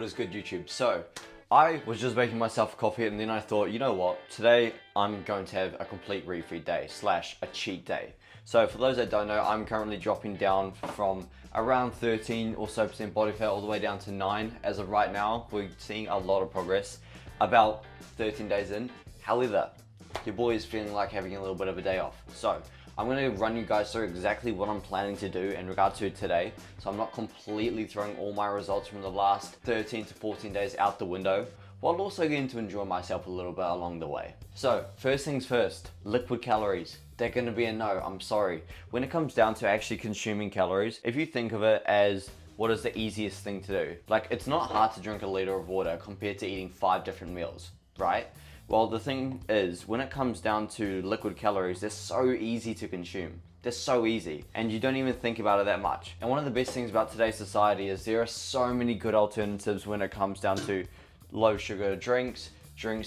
What is good, YouTube? So I was just making myself a coffee and then I thought, you know what, today I'm going to have a complete refeed day slash a cheat day. So for those that don't know, I'm currently dropping down from around 13 or so percent body fat all the way down to 9 as of right now. We're seeing a lot of progress about 13 days in. However, your boy is feeling like having a little bit of a day off. So I'm going to run you guys through exactly what I'm planning to do in regard to today. So I'm not completely throwing all my results from the last 13 to 14 days out the window, while also getting to enjoy myself a little bit along the way. So first things first, liquid calories. They're going to be a no, I'm sorry. When it comes down to actually consuming calories, if you think of it as what is the easiest thing to do, like it's not hard to drink a liter of water compared to eating 5 different meals, right? Well, the thing is, when it comes down to liquid calories, they're so easy to consume. They're so easy, and you don't even think about it that much. And one of the best things about today's society is there are so many good alternatives when it comes down to low sugar drinks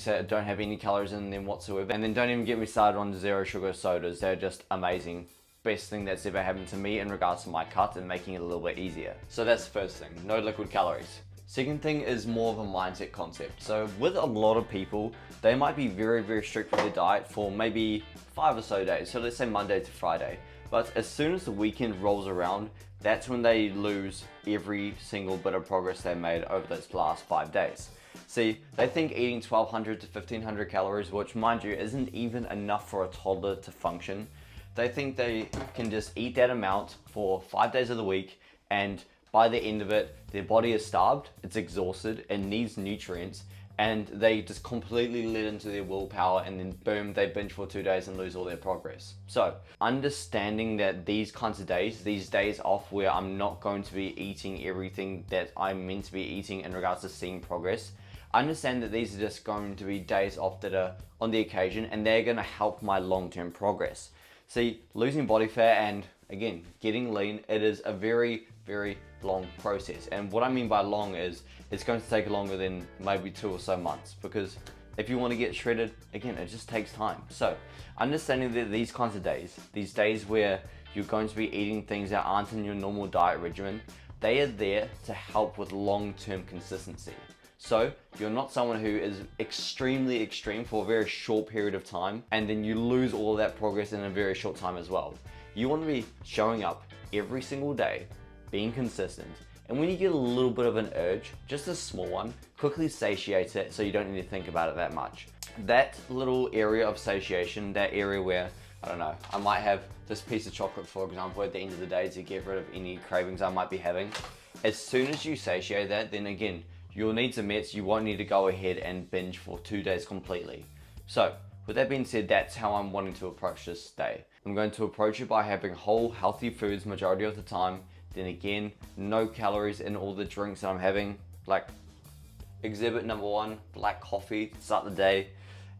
that don't have any calories in them whatsoever. And then don't even get me started on zero sugar sodas. They're just amazing. Best thing that's ever happened to me in regards to my cut and making it a little bit easier. So that's the first thing, no liquid calories. Second thing is more of a mindset concept. So with a lot of people, they might be very, very strict with their diet for maybe 5 or so days. So let's say Monday to Friday. But as soon as the weekend rolls around, that's when they lose every single bit of progress they made over those last 5 days. See, they think eating 1200 to 1500 calories, which mind you, isn't even enough for a toddler to function. They think they can just eat that amount for 5 days of the week, and by the end of it, their body is starved, it's exhausted, it needs nutrients, and they just completely let into their willpower, and then boom, they binge for 2 days and lose all their progress. So understanding that these kinds of days, these days off where I'm not going to be eating everything that I'm meant to be eating in regards to seeing progress, understand that these are just going to be days off that are on the occasion, and they're going to help my long-term progress. See, losing body fat and again getting lean, it is a very, very long process. And what I mean by long is it's going to take longer than maybe 2 or so months, because if you want to get shredded, again, it just takes time. So understanding that these kinds of days, these days where you're going to be eating things that aren't in your normal diet regimen, they are there to help with long-term consistency. So you're not someone who is extremely extreme for a very short period of time and then you lose all of that progress in a very short time as well. You want to be showing up every single day, being consistent, and when you get a little bit of an urge, just a small one, quickly satiate it so you don't need to think about it that much. That little area of satiation, that area where, I don't know, I might have this piece of chocolate, for example, at the end of the day to get rid of any cravings I might be having. As soon as you satiate that, then again, your needs are met, so you won't need to go ahead and binge for 2 days completely. So, with that being said, that's how I'm wanting to approach this day. I'm going to approach it by having whole, healthy foods majority of the time. Then again, no calories in all the drinks that I'm having. Like, exhibit number 1, black coffee to start the day.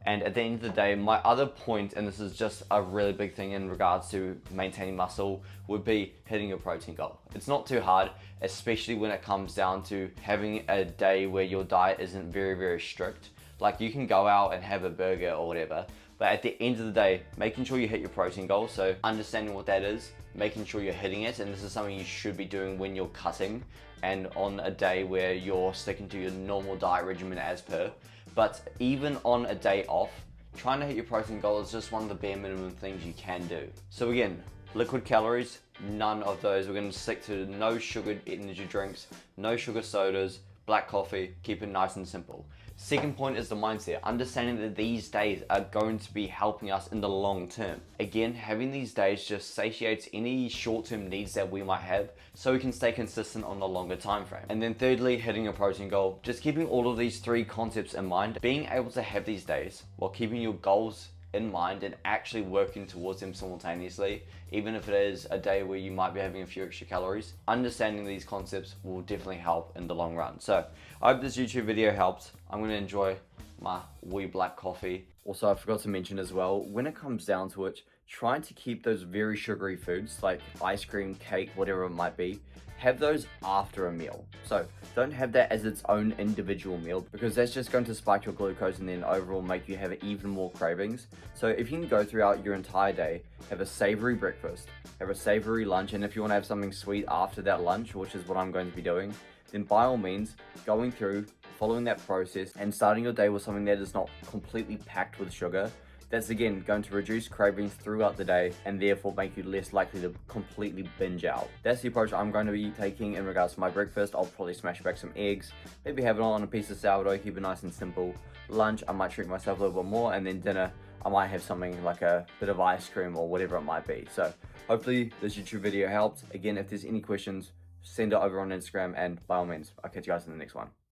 And at the end of the day, my other point, and this is just a really big thing in regards to maintaining muscle, would be hitting your protein goal. It's not too hard, especially when it comes down to having a day where your diet isn't very, very strict. Like you can go out and have a burger or whatever, but at the end of the day, making sure you hit your protein goal, so understanding what that is, making sure you're hitting it, and this is something you should be doing when you're cutting and on a day where you're sticking to your normal diet regimen as per. But even on a day off, trying to hit your protein goal is just one of the bare minimum things you can do. So again, liquid calories, none of those. We're going to stick to no sugared energy drinks, no sugar sodas, black coffee, keep it nice and simple. Second point is the mindset, understanding that these days are going to be helping us in the long term. Again, having these days just satiates any short-term needs that we might have so we can stay consistent on the longer time frame. And then thirdly, hitting a protein goal. Just keeping all of these 3 concepts in mind, being able to have these days while keeping your goals in mind and actually working towards them simultaneously, even if it is a day where you might be having a few extra calories, understanding these concepts will definitely help in the long run. So I hope this YouTube video helped. I'm going to enjoy my wee black coffee. Also, I forgot to mention as well, when it comes down to it, trying to keep those very sugary foods like ice cream, cake, whatever it might be, have those after a meal. So don't have that as its own individual meal, because that's just going to spike your glucose and then overall make you have even more cravings. So if you can go throughout your entire day, have a savory breakfast, have a savory lunch, and if you want to have something sweet after that lunch, which is what I'm going to be doing, then by all means, going through, following that process, and starting your day with something that is not completely packed with sugar, that's again going to reduce cravings throughout the day and therefore make you less likely to completely binge out. That's the approach I'm going to be taking in regards to my breakfast. I'll probably smash back some eggs, maybe have it on a piece of sourdough, keep it nice and simple. Lunch, I might treat myself a little bit more, and then dinner, I might have something like a bit of ice cream or whatever it might be. So hopefully this YouTube video helped. Again, if there's any questions, send it over on Instagram, and by all means, I'll catch you guys in the next one.